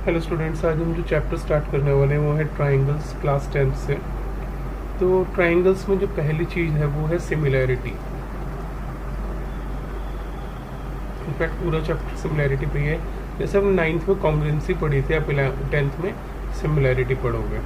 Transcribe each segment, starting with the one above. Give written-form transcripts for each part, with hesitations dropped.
Hello students, आज हम जो चैप्टर स्टार्ट करने वाले हैं वो है ट्राइंगल्स क्लास 10th से। तो ट्राइंगल्स में जो पहली चीज़ है वो है सिमिलैरिटी। इनफैक्ट पूरा चैप्टर सिमिलैरिटी पे ही है। जैसे हम 9th में कॉन्ग्रुएंसी पढ़ी थी, आप 10th में सिमिलैरिटी पढ़ोगे।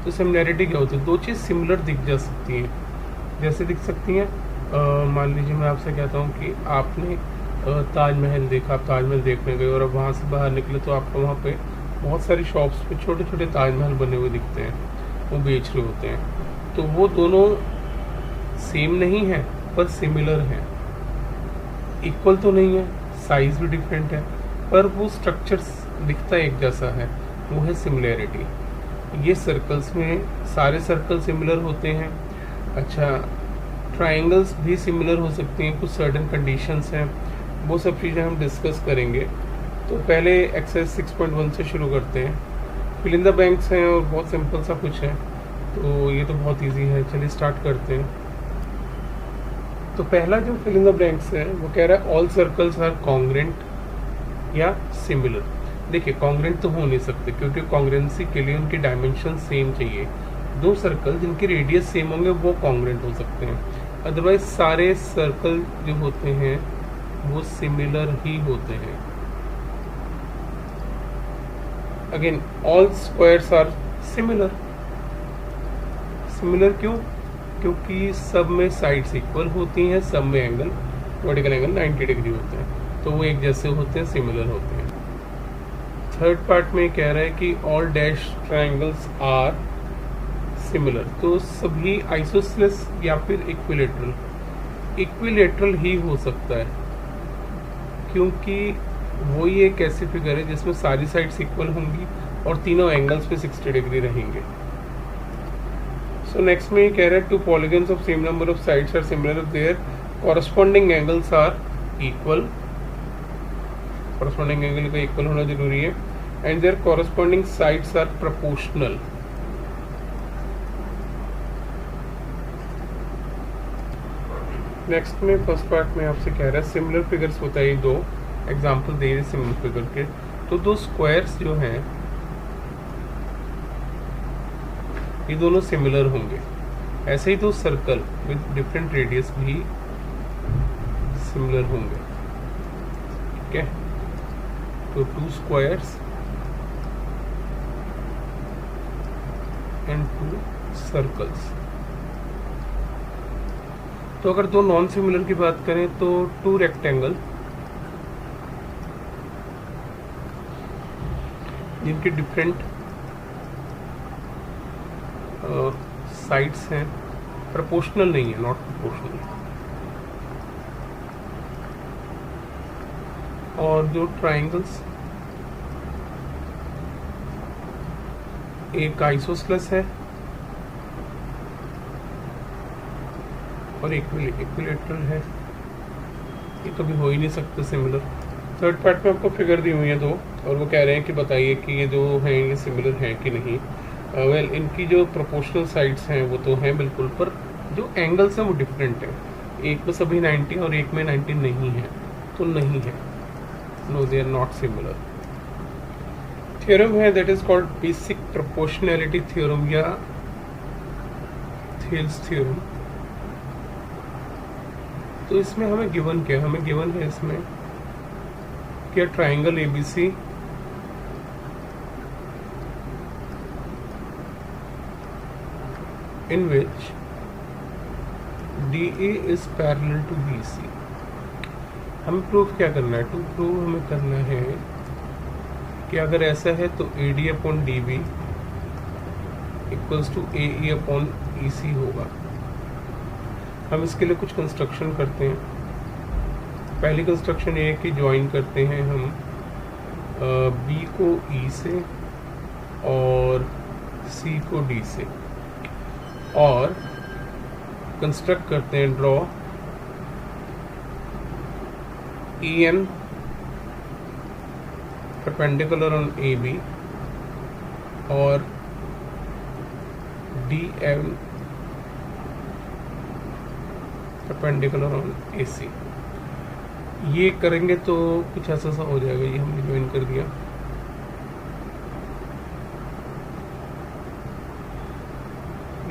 तो सिमिलैरिटी क्या होती है? दो चीज़ सिमिलर दिख जा सकती हैं। जैसे दिख सकती हैं, मान लीजिए मैं आपसे कहता हूँ कि आपने ताजमहल देखा, आप ताजमहल देखने गए और अब वहाँ से बाहर निकले तो आपको वहाँ पे बहुत सारी शॉप्स पे छोटे छोटे ताजमहल बने हुए दिखते हैं, वो बेच रहे होते हैं। तो वो दोनों सेम नहीं है पर सिमिलर हैं। इक्वल तो नहीं है, साइज भी डिफरेंट है, पर वो स्ट्रक्चर दिखता एक जैसा है, वो है सिमिलैरिटी। ये सर्कल्स में सारे सर्कल सिमिलर होते हैं। अच्छा, ट्राइंगल्स भी सिमिलर हो सकती हैं, कुछ सर्टेन कंडीशंस हैं, वो सब चीज़ें हम डिस्कस करेंगे। तो पहले एक्सरसाइज 6.1 से शुरू करते हैं। फिल इन द बैंक्स हैं और बहुत सिंपल सा कुछ है, तो ये तो बहुत इजी है। चलिए स्टार्ट करते हैं। तो पहला जो फिल इन द ब्लैंक्स है वो कह रहा है ऑल सर्कल्स आर कॉन्ग्रेंट या सिमिलर। देखिए, कॉन्ग्रेंट तो हो नहीं सकते क्योंकि कॉन्ग्रेंसी के लिए उनकी डायमेंशन सेम चाहिए। दो सर्कल जिनकी रेडियस सेम होंगे वो कॉन्ग्रेंट हो सकते हैं, अदरवाइज सारे सर्कल जो होते हैं वो सिमिलर ही होते हैं। Again, all squares are similar. Similar क्यों? क्योंकि सब में साइड्स इक्वल होती हैं, सब में एंगल वर्टिकल एंगल 90 डिग्री होते हैं, तो वो एक जैसे होते हैं, सिमिलर होते हैं। थर्ड पार्ट में कह रहा है कि all dash triangles are similar. तो सभी आइसोसेलेस या फिर इक्विलेटरल ही हो सकता है, क्योंकि वो ही एक ऐसी फिगर है जिसमें सारी साइड्स इक्वल होंगी और तीनों एंगल्स पे 60 डिग्री रहेंगे। सो नेक्स्ट में ये कह रहा है two polygons of same number of sides are similar if their corresponding angles are equal. Corresponding angle का इक्वल होना जरूरी है, and their corresponding sides are proportional. Next में फर्स्ट पार्ट में आपसे कह रहा है सिमिलर फिगर्स बताइए। दो एग्जाम्पल दे रहे सिमिलर फिगर के। तो दो स्क्वायर्स जो हैं ये दोनों सिमिलर होंगे। ऐसे ही दो सर्कल विद डिफरेंट रेडियस भी सिमिलर होंगे। ठीक है, तो to squares and to circles. तो अगर दो नॉन सिमिलर की बात करें तो टू रेक्टेंगल जिनके डिफरेंट साइड्स हैं, प्रोपोर्शनल नहीं है, नॉट प्रोपोर्शनल। और जो ट्राइंगल्स, एक आइसोसेलेस है और इक्विलेटरल है, ये कभी हो ही नहीं सकते सिमिलर। थर्ड पार्ट में आपको फिगर दी हुई है दो, और वो कह रहे हैं कि बताइए कि ये जो हैं ये सिमिलर हैं कि नहीं। वेल, इनकी जो प्रोपोर्शनल साइड्स हैं वो तो हैं बिल्कुल, पर जो एंगल्स हैं वो डिफरेंट हैं। एक में सभी 90 और एक में 90 नहीं है, तो नहीं है, no they are not similar. Theorem है that is called basic proportionality theorem या थेल्स थ्योरम। तो इसमें हमें गिवन क्या है? हमें गिवन है इसमें क्या triangle ABC in which DA is parallel to BC। हमें प्रूफ क्या करना है? टू प्रूव हमें करना है कि अगर ऐसा है तो AD upon DB equals to AE upon EC होगा। हम इसके लिए कुछ कंस्ट्रक्शन करते हैं। पहली कंस्ट्रक्शन ये है कि ज्वाइन करते हैं हम B को E से और C को D से, और कंस्ट्रक्ट करते हैं draw EN perpendicular on AB और DM परपेंडिकुलर ऑन AC। ये करेंगे तो कुछ ऐसा सा हो जाएगा। ये हमने ज्वाइन कर दिया।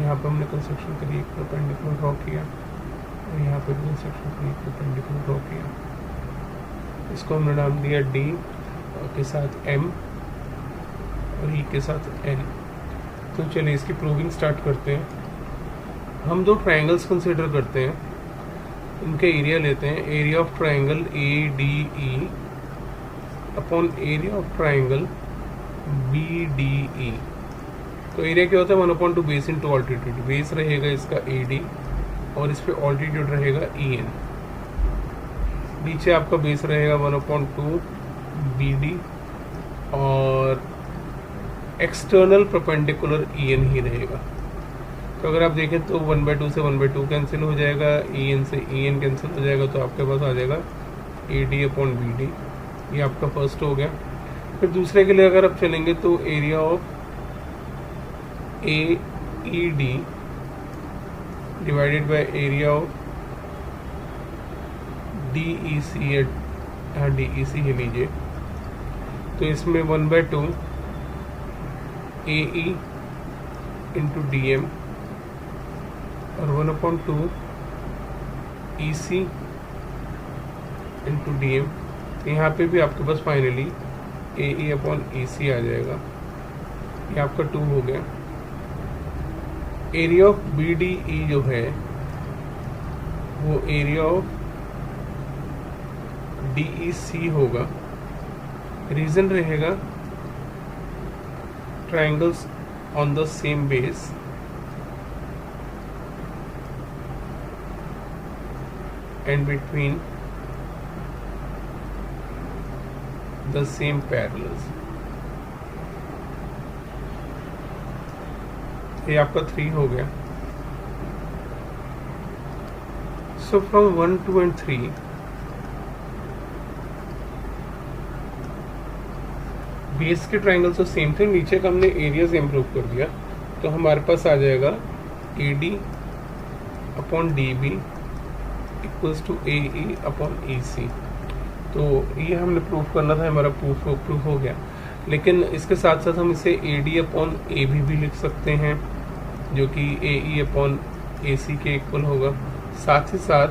यहाँ पे हमने कंस्ट्रक्शन के लिए एक परपेंडिकुलर ड्रॉ किया और यहाँ पे भी कंस्ट्रक्शन के लिए एक परपेंडिकुलर ड्रॉ किया। इसको हमने नाम दिया डी के साथ एम और ई के साथ एन। तो चलिए इसकी प्रूविंग स्टार्ट करते हैं। हम दो ट्रायंगल्स कंसिडर करते हैं, इनके एरिया लेते हैं। Area of triangle A D E upon area of triangle B D E. तो एरिया क्या होता है? 1/2 बेस इंटू ऑल्टीट्यूड। बेस रहेगा इसका ए डी और इस पे ऑल्टीट्यूड रहेगा ई एन। नीचे आपका बेस रहेगा 1/2 बी डी और एक्सटर्नल परपेंडिकुलर ई एन ही रहेगा। तो अगर आप देखें तो 1/2 से 1/2 कैंसिल हो जाएगा, ई एन से ई एन कैंसिल हो जाएगा, तो आपके पास आ जाएगा A D upon B D. ये आपका फर्स्ट हो गया। फिर दूसरे के लिए अगर आप चलेंगे तो area of A E D divided by area of D E C, हाँ डी ई सी ही लीजिए। तो इसमें 1/2 A E into D M और 1/2 E C into D M. यहाँ पे भी आपके पास फाइनली ए ई अपॉन ई सी आ जाएगा। ये आपका 2 हो गया। Area of B D E जो है वो area of D E C होगा। रीजन रहेगा triangles on the same base and between the same parallels। ये आपका 3 हो गया। So from 1, 2 and 3 बेस के ट्राइंगल तो सेम थे, नीचे का हमने एरिया से इम्प्रूव कर दिया। तो हमारे पास आ जाएगा A D upon D B equals to A E upon E C. तो ये हमने प्रूफ करना था, हमारा प्रूफ हो गया। लेकिन इसके साथ साथ हम इसे A D upon A B भी लिख सकते हैं, जो कि ए ई अपॉन ए सी के इक्वल होगा। साथ ही साथ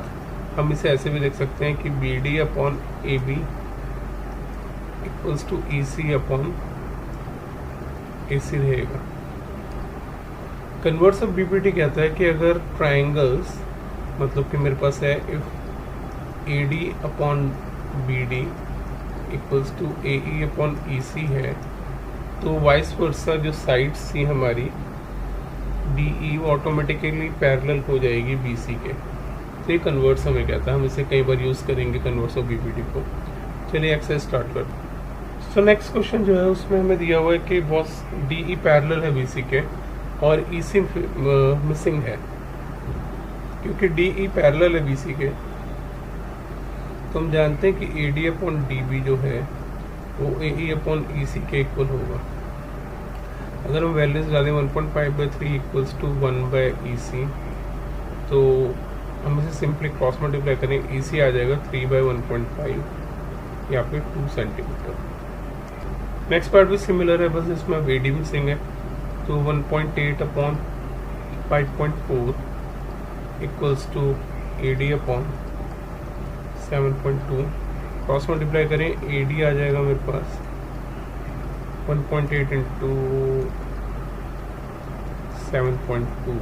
हम इसे ऐसे भी लिख सकते हैं कि B D upon A B equals to E C upon A C रहेगा। कन्वर्स ऑफ बीपीटी कहता है कि अगर ट्राइंगल्स, मतलब कि मेरे पास है if A D upon B D equals to A E upon E C है, तो वाइस वर्सा जो साइड सी हमारी डी ई ऑटोमेटिकली पैरेलल हो जाएगी बी सी के। तो ये कन्वर्स हमें कहता है, हम इसे कई बार यूज़ करेंगे कन्वर्स ऑफ बीपीटी को। चलिए एक्सरसाइज स्टार्ट करते हैं। सो नेक्स्ट क्वेश्चन जो है उसमें हमें दिया हुआ है कि बॉस डी ई पैरेलल है बी सी के और ई सी मिसिंग है। क्योंकि डी ई पैरेलल है बी सी के, तो हम जानते हैं कि A D upon D B जो है वो ए ई अपॉन ई सी के इक्वल होगा। अगर हम वैल्यूज डालें 1.5/3 इक्वल्स टू 1/EC, तो हम इसे सिंपली क्रॉस मल्टीप्लाई करें, ई सी आ जाएगा 3/1.5 या फिर 2 सेंटीमीटर। नेक्स्ट पार्ट भी सिमिलर है, बस इसमें ए डी मिसिंग है। तो 1.8 upon 5.4 equals to A D upon 7.2। Cross multiply करें, ए डी आ जाएगा मेरे पास 1.8 इंटू 7.2,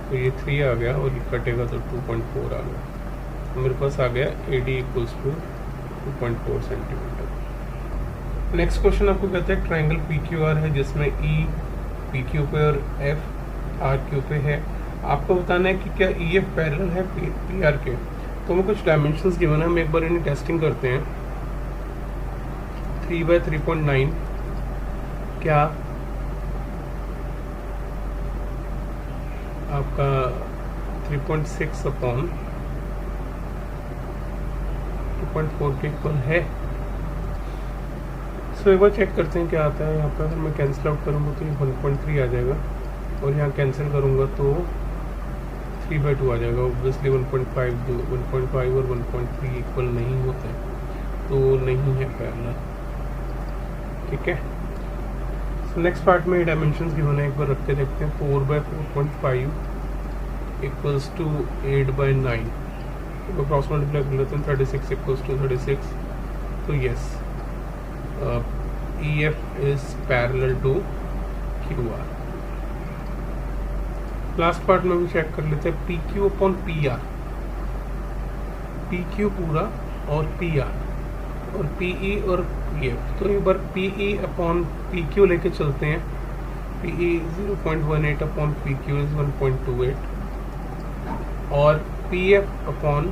तो ये 3 आ गया और ये कटेगा तो 2.4 आ गया। तो मेरे पास आ गया A D equals to 2.4 centimetre. Next question आपको कहता है ट्राइंगल पी क्यू आर है जिसमें ई पी क्यू पे और एफ आर क्यू पे है। आपको बताना है कि क्या ई एफ पैरेलल है पी आर के। तो हमें कुछ डायमेंशंस गिवन है, हम एक बार इन्हें टेस्टिंग करते हैं। 3/3.9 क्या आपका 3.6 अपॉन 2.4 के इक्वल है। सो एक बार चेक करते हैं क्या आता है। यहाँ पर अगर मैं कैंसिल आउट करूँगा तो ये 1.3 आ जाएगा और यहाँ कैंसिल करूँगा तो 3/2 आ जाएगा। ऑब्वियसली 1.5 और 1.3 इक्वल नहीं होते, तो नहीं है पैरेलल। ठीक है, नेक्स्ट पार्ट में डायमेंशंस गिवन है, एक बार रख के देखते हैं। 4/4.5 इक्वल्स टू 8/9, क्रॉस मल्टीप्लाई कर लेते हैं। 36 इक्वल्स टू 36, तो yes EF is parallel to QR। Last part में भी चेक कर लेते हैं, PQ अपॉन PR, PQ पूरा और PR और PE और PF। तो एक बार PE अपॉन PQ लेके चलते हैं। PE 0.18 अपॉन PQ इज 1.28 और PF अपॉन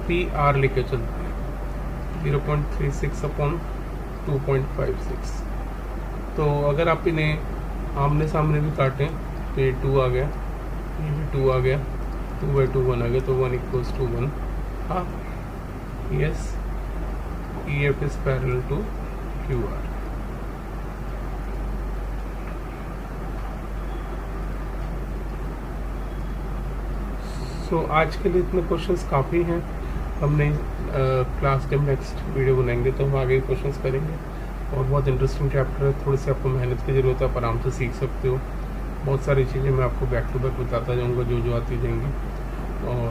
PR लेके चलते हैं 0.36 अपॉन 2.56। तो अगर आप इन्हें आमने सामने भी काटें तो ये 2 आ गया, ये भी 2 आ गया, 2/2 1 आ गया, तो 1 इक्वल्स टू 1। हाँ, yes, EF is parallel to QR। So आज के लिए इतने क्वेश्चंस काफ़ी हैं। हमने क्लास जब नेक्स्ट वीडियो बनाएंगे तो हम आगे क्वेश्चंस करेंगे, और बहुत इंटरेस्टिंग चैप्टर है। थोड़ी सी आपको मेहनत की ज़रूरत है, आप आराम से सीख सकते हो। बहुत सारी चीज़ें मैं आपको बैक टू बैक बताता जाऊँगा जो आती जाएंगी। और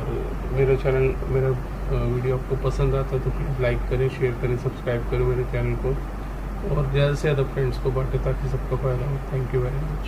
मेरा वीडियो आपको पसंद आता है तो प्लीज़ लाइक करें, शेयर करें, सब्सक्राइब करें मेरे चैनल को, और ज़्यादा से ज़्यादा फ्रेंड्स को बांटें ताकि सबका फ़ायदा हो। Thank you very much.